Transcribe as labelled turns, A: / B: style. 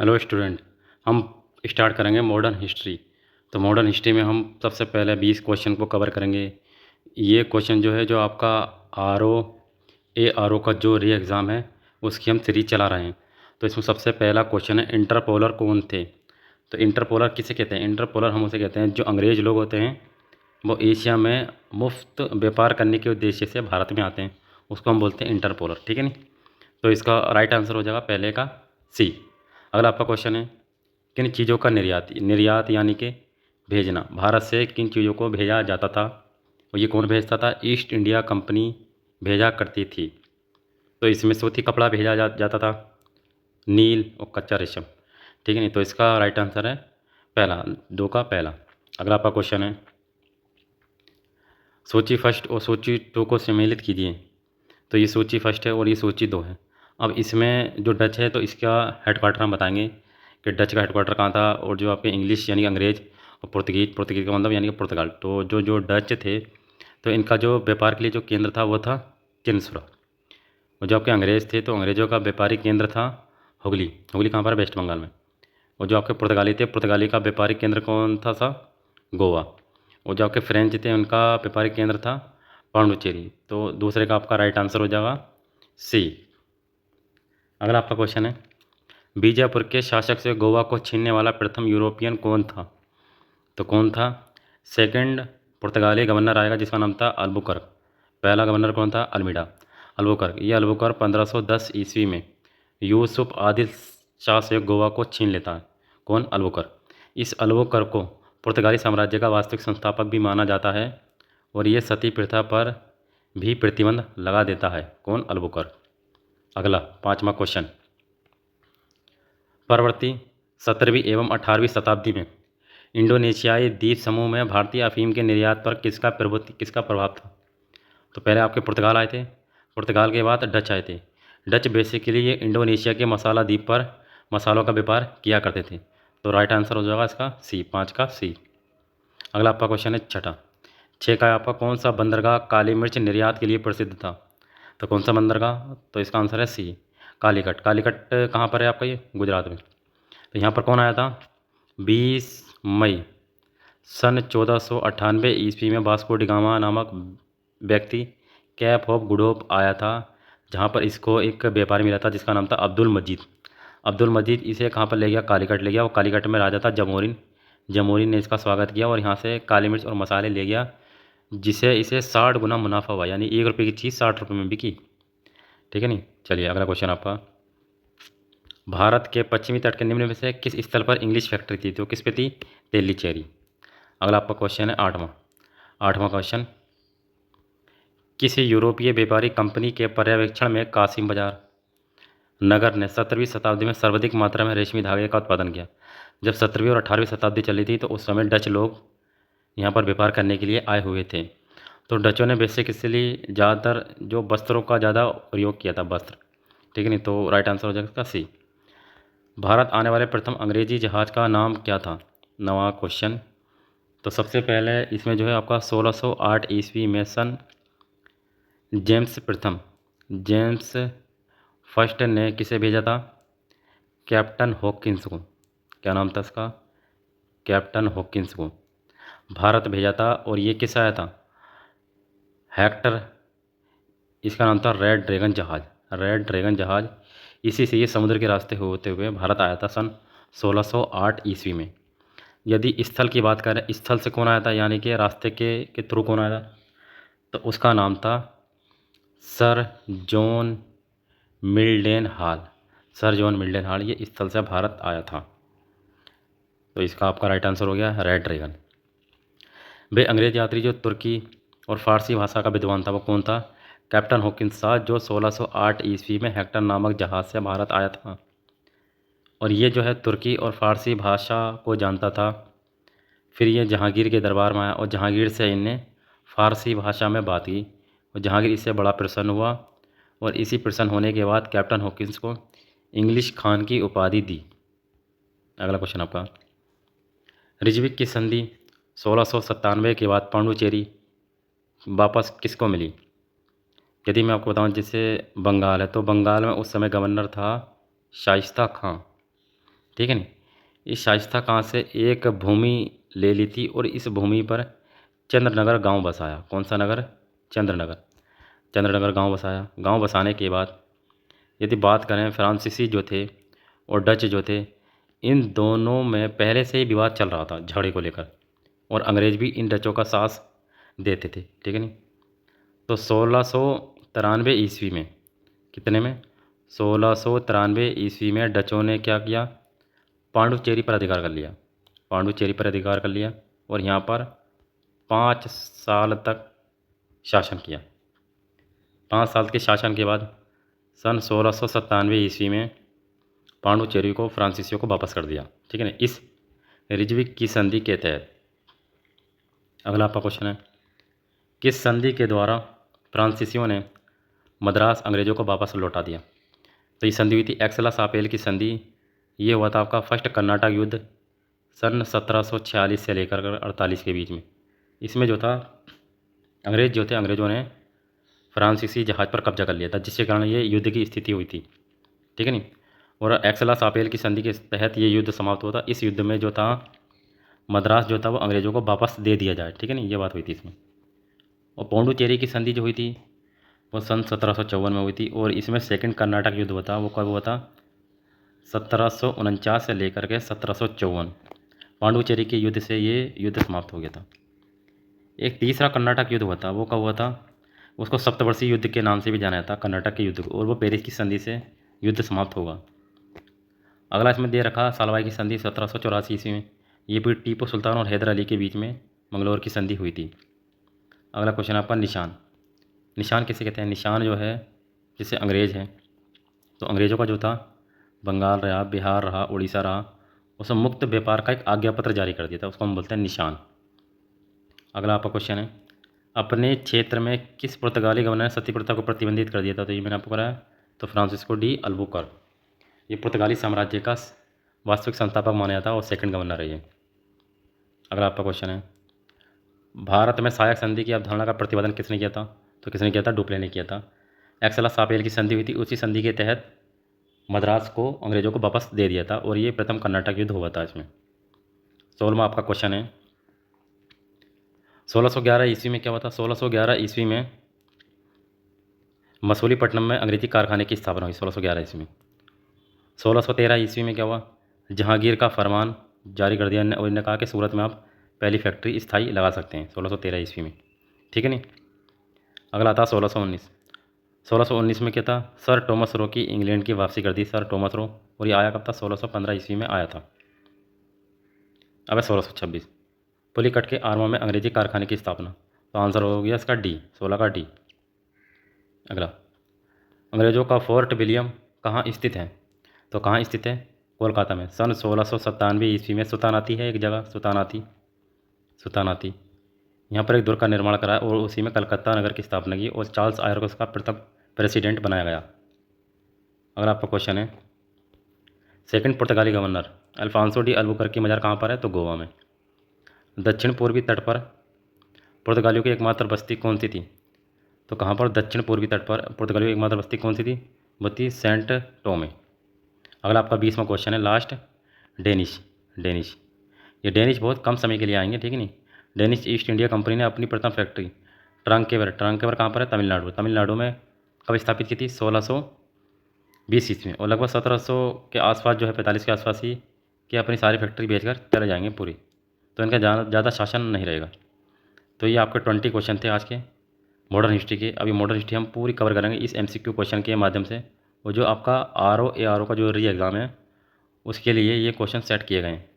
A: Hello student. हम start करेंगे modern history. तो मॉडर्न हिस्ट्री में हम सबसे पहले 20 क्वेश्चन को कवर करेंगे। ये क्वेश्चन जो है जो आपका आर ओ का जो री एग्ज़ाम है उसकी हम सीरीज चला रहे हैं। तो इसमें सबसे पहला क्वेश्चन है, इंटरपोलर कौन थे। तो इंटरपोलर किसे कहते हैं? इंटरपोलर हम उसे कहते हैं जो अंग्रेज़ लोग होते हैं, वो एशिया में मुफ्त व्यापार करने के उद्देश्य से भारत में आते हैं, उसको हम बोलते हैं इंटरपोलर। ठीक है नहीं? तो इसका राइट आंसर हो जाएगा पहले का सी। अगला आपका क्वेश्चन है, किन चीज़ों का निर्यात निर्यात यानी कि भेजना, भारत से किन चीज़ों को भेजा जाता था और ये कौन भेजता था? ईस्ट इंडिया कंपनी भेजा करती थी। तो इसमें सूती कपड़ा भेजा जाता था, नील और कच्चा रेशम। ठीक है नहीं? तो इसका राइट आंसर है पहला, दो का पहला। अगला आपका क्वेश्चन है, सूची फर्स्ट और सूची टू को सम्मिलित कीजिए। तो ये सूची फर्स्ट है और ये सूची दो है। अब इसमें जो डच है तो इसका हेडक्वार्टर हम बताएंगे कि डच का हेडक्वार्टर कहाँ था, और जो आपके इंग्लिश यानी कि अंग्रेज़ और पुर्तगीज का मतलब यानी कि पुर्तगाल। तो जो जो डच थे तो इनका जो व्यापार के लिए जो केंद्र था वो था किन्सुरा। और जो आपके अंग्रेज़ थे तो अंग्रेज़ों का व्यापारिक केंद्र था हुगली। हुगली कहाँ पर है? वेस्ट बंगाल में। और जो आपके पुर्तगाली थे, पुर्तगाली का व्यापारिक केंद्र कौन था? गोवा। और जो आपके फ्रेंच थे उनका व्यापारिक केंद्र था पांडुचेरी। तो दूसरे का आपका राइट आंसर हो जाएगा सी। अगला आपका क्वेश्चन है, बीजापुर के शासक से गोवा को छीनने वाला प्रथम यूरोपियन कौन था? तो कौन था? सेकंड पुर्तगाली गवर्नर आएगा जिसका नाम था अल्बुकर्क। पहला गवर्नर कौन था? अल्मीडा। अल्बुकर्क, ये अल्बुकर्क 1510 ईस्वी में यूसुफ आदिल शाह से गोवा को छीन लेता है। कौन? अल्बुकर्क। इस अल्बुकर्क को पुर्तगाली साम्राज्य का वास्तविक संस्थापक भी माना जाता है और ये सती प्रथा पर भी प्रतिबंध लगा देता है। कौन? अल्बुकर्क। अगला पाँचवा क्वेश्चन, परवर्ती 17वीं एवं 18वीं शताब्दी में इंडोनेशियाई द्वीप समूह में भारतीय अफीम के निर्यात पर किसका प्रभाव था? तो पहले आपके पुर्तगाल आए थे, पुर्तगाल के बाद डच आए थे। डच बेसिकली ये इंडोनेशिया के मसाला द्वीप पर मसालों का व्यापार किया करते थे। तो राइट आंसर हो जाएगा इसका सी, पाँच का सी। अगला आपका क्वेश्चन है छठा, छः का है आपका, कौन सा बंदरगाह काली मिर्च निर्यात के लिए प्रसिद्ध था? तो कौन सा बंदरगाह? तो इसका आंसर है सी, कालीकट। कालीकट कहाँ पर है आपका? ये गुजरात में। तो यहाँ पर कौन आया था? 20 मई सन 1498 ईस्वी में वास्को डी गामा नामक व्यक्ति कैप ऑफ गुड होप आया था, जहाँ पर इसको एक व्यापारी मिला था जिसका नाम था अब्दुल मजीद। अब्दुल मजीद इसे कहाँ पर ले गया? कालीकट ले गया। और कालीकट में राजा था जमोरिन। जमोरिन ने इसका स्वागत किया और यहाँ से काली मिर्च और मसाले ले गया, जिसे इसे 60 गुना मुनाफा हुआ, यानी 1 रुपये की चीज़ 60 रुपये में बिकी। ठीक है नहीं? चलिए अगला क्वेश्चन आपका, भारत के पश्चिमी तट के निम्न में से किस स्थल पर इंग्लिश फैक्ट्री थी? तो किस पे थी? तेलीचेरी। अगला आपका क्वेश्चन है आठवां, आठवां क्वेश्चन, किसी यूरोपीय व्यापारी कंपनी के पर्यवेक्षण में कासिम बाजार नगर ने 17वीं शताब्दी में सर्वाधिक मात्रा में रेशमी धागे का उत्पादन किया। जब 17वीं और 18वीं शताब्दी चली थी तो उस समय डच लोग यहाँ पर व्यापार करने के लिए आए हुए थे। तो डचों ने बेसिकली ज़्यादातर जो वस्त्रों का ज़्यादा प्रयोग किया था, वस्त्र। ठीक है नहीं? तो राइट आंसर हो जाएगा इसका सी। भारत आने वाले प्रथम अंग्रेजी जहाज़ का नाम क्या था? नवा क्वेश्चन। तो सबसे पहले इसमें जो है आपका 1608 ईस्वी में सन जेम्स फर्स्ट ने किसे भेजा था? कैप्टन हॉकिंस को। क्या नाम था इसका? कैप्टन हॉकिंस को भारत भेजा था। और ये किस आया था? हेक्टर, इसका नाम था रेड ड्रैगन जहाज़। रेड ड्रैगन जहाज़, इसी से ये समुद्र के रास्ते होते हुए भारत आया था सन 1608 ईस्वी में। यदि स्थल की बात करें, स्थल से कौन आया था यानी कि रास्ते के थ्रू कौन आया था? तो उसका नाम था sir John Mildenhall. Sir John Mildenhall, ये स्थल से भारत आया था। तो इसका आपका राइट आंसर हो गया रेड ड्रैगन। वे अंग्रेज यात्री जो तुर्की और फारसी भाषा का विद्वान था वो कौन था? कैप्टन हॉकिंस था, जो 1608 ईस्वी में हेक्टर नामक जहाज़ से भारत आया था। और ये जो है तुर्की और फारसी भाषा को जानता था। फिर ये जहांगीर के दरबार में आया और जहांगीर से इनने फारसी भाषा में बात की और जहांगीर इससे बड़ा प्रसन्न हुआ। और इसी प्रसन्न होने के बाद कैप्टन हॉकिंस को इंग्लिश खान की उपाधि दी। अगला क्वेश्चन आपका, रिजविक की संधि 1697 के बाद पांडुचेरी वापस किसको मिली? यदि मैं आपको बताऊं, जैसे बंगाल है तो बंगाल में उस समय गवर्नर था शाइस्ता खां। ठीक है नहीं। इस शाइस्ता खां से एक भूमि ले ली थी और इस भूमि पर चंद्रनगर गांव बसाया। कौन सा नगर? चंद्रनगर। चंद्रनगर गांव बसाया। गांव बसाने के बाद यदि बात करें, फ्रांसीसी जो थे और डच जो थे, इन दोनों में पहले से ही विवाद चल रहा था झगड़े को लेकर, और अंग्रेज भी इन डचों का साथ देते थे। ठीक है नहीं। तो 1693 ईस्वी में, कितने में? 1693 ईस्वी में डचों ने क्या किया? पांडुचेरी पर अधिकार कर लिया। पांडुचेरी पर अधिकार कर लिया और यहाँ पर 5 साल तक शासन किया। 5 साल के शासन के बाद सन 1697 ईस्वी में पांडुचेरी को फ्रांसीसियों को वापस कर दिया। ठीक है ना, इस रिजविक की संधि के तहत। अगला आपका क्वेश्चन है, किस संधि के द्वारा फ्रांसीसियों ने मद्रास अंग्रेजों को वापस लौटा दिया? तो ये संधि हुई थी एक्सला-सापेल की संधि। ये हुआ था आपका फर्स्ट कर्नाटक युद्ध सन 1746 से लेकर 48 के बीच में। इसमें जो था, अंग्रेज जो थे, अंग्रेज़ों ने फ्रांसीसी जहाज़ पर कब्जा कर लिया था, जिसके कारण ये युद्ध की स्थिति हुई थी। ठीक है नहीं। और एक्सला-सापेल की संधि के तहत ये युद्ध समाप्त हुआ था। इस युद्ध में जो था, मद्रास जो था वो अंग्रेज़ों को वापस दे दिया जाए। ठीक है नहीं, ये बात हुई थी इसमें। और पौंडुचेरी की संधि जो हुई थी वो सन 1754 में हुई थी, और इसमें सेकंड कर्नाटक युद्ध हुआ था। वो कब हुआ था? 1749 से लेकर के 1754। पांडुचेरी के युद्ध से ये युद्ध समाप्त हो गया था। एक तीसरा कर्नाटक युद्ध हुआ था। वो कब हुआ था? उसको सप्तवर्षीय युद्ध के नाम से भी जाना जाता, कर्नाटक के युद्ध को, और वो पेरिस की संधि से युद्ध समाप्त होगा। अगला इसमें दे रखा सालवाई की संधि 1784 ईस्वी में। ये भी टीपू सुल्तान और हैदर अली के बीच में मंगलौर की संधि हुई थी। अगला क्वेश्चन आपका, निशान। निशान किसे कहते हैं? निशान जो है, जैसे अंग्रेज़ हैं, तो अंग्रेज़ों का जो था, बंगाल रहा, बिहार रहा, उड़ीसा रहा, उसमें मुक्त व्यापार का एक आज्ञा पत्र जारी कर दिया था, उसको हम बोलते हैं निशान। अगला आपका क्वेश्चन है, अपने क्षेत्र में किस पुर्तगाली गवर्नर ने सती प्रथा को प्रतिबंधित कर दिया था? तो ये मैंने आपको कराया, तो फ्रांसिस्को डी अल्बुकर्क। ये पुर्तगाली साम्राज्य का वास्तविक संस्थापक माना जाता है और सेकंड गवर्नर है ये। अगला आपका क्वेश्चन है, भारत में सहायक संधि की अवधारणा का प्रतिपादन किसने किया था? तो किसने किया था? डुप्ले ने किया था। एक्सला-सापेल की संधि हुई थी, उसी संधि के तहत मद्रास को अंग्रेजों को वापस दे दिया था, और ये प्रथम कर्नाटक युद्ध हुआ था इसमें। 16वां आपका क्वेश्चन है, 1611 ईस्वी में क्या हुआ था? 1611 ईस्वी में मसूलीपट्टनम में अंग्रेजी कारखाने की स्थापना हुई, 1611 ईस्वी में। 1613 ईस्वी में क्या हुआ? जहांगीर का फरमान जारी कर दिया, और इन्होंने कहा कि सूरत में आप पहली फैक्ट्री स्थायी लगा सकते हैं, 1613 ईस्वी में। ठीक है नहीं। अगला था 1619। 1619 में क्या था? सर टॉमस रो की इंग्लैंड की वापसी कर दी, सर टॉमस रो, और ये आया कब था? 1615 ईस्वी में आया था। अब 1626, पुलिकट के आर्मा में अंग्रेजी कारखाने की स्थापना। तो आंसर हो गया इसका डी, 16 का डी। अगला, अंग्रेजों का फोर्ट विलियम कहाँ स्थित है? तो कहाँ स्थित है? कोलकाता में। सन 1697 ईस्वी में सुतानाती है एक जगह, सुतानाती, सुतानाती, यहाँ पर एक दुर्ग का निर्माण करा और उसी में कलकत्ता नगर की स्थापना की, और चार्ल्स आयर को उसका प्रथम प्रेसिडेंट बनाया गया। अगर आपका क्वेश्चन है, सेकंड पुर्तगाली गवर्नर अल्फांसो डी अल्बुकर्क की मज़ार कहाँ पर है? तो गोवा में। दक्षिण पूर्वी तट पर पुर्तगालियों की एकमात्र बस्ती कौन सी थी? तो कहाँ पर? दक्षिण पूर्वी तट पर पुर्तगालियों की एकमात्र बस्ती कौन सी थी? वो थी सेंट टोमे। अगला आपका 20वां क्वेश्चन है, लास्ट, डेनिश। डेनिश, ये डेनिश बहुत कम समय के लिए आएंगे, ठीक है नहीं। डेनिश ईस्ट इंडिया कंपनी ने अपनी प्रथम फैक्ट्री ट्रांकेवर, ट्रांकेवर कहाँ पर है? तमिलनाडु। तमिलनाडु में कब स्थापित की थी? 1620 ईस्वी में, और लगभग 1700 के आसपास जो है, 45 के आसपास ही, कि अपनी सारी फैक्ट्री बेचकर चले जाएंगे पूरी, तो इनका ज़्यादा शासन नहीं रहेगा। तो ये आपके 20 क्वेश्चन थे आज के मॉडर्न हिस्ट्री के। अभी मॉडर्न हिस्ट्री हम पूरी कवर करेंगे इस MCQ क्वेश्चन के माध्यम से, और जो आपका RO ARO का जो री एग्ज़ाम है, उसके लिए ये क्वेश्चन सेट किए गए हैं।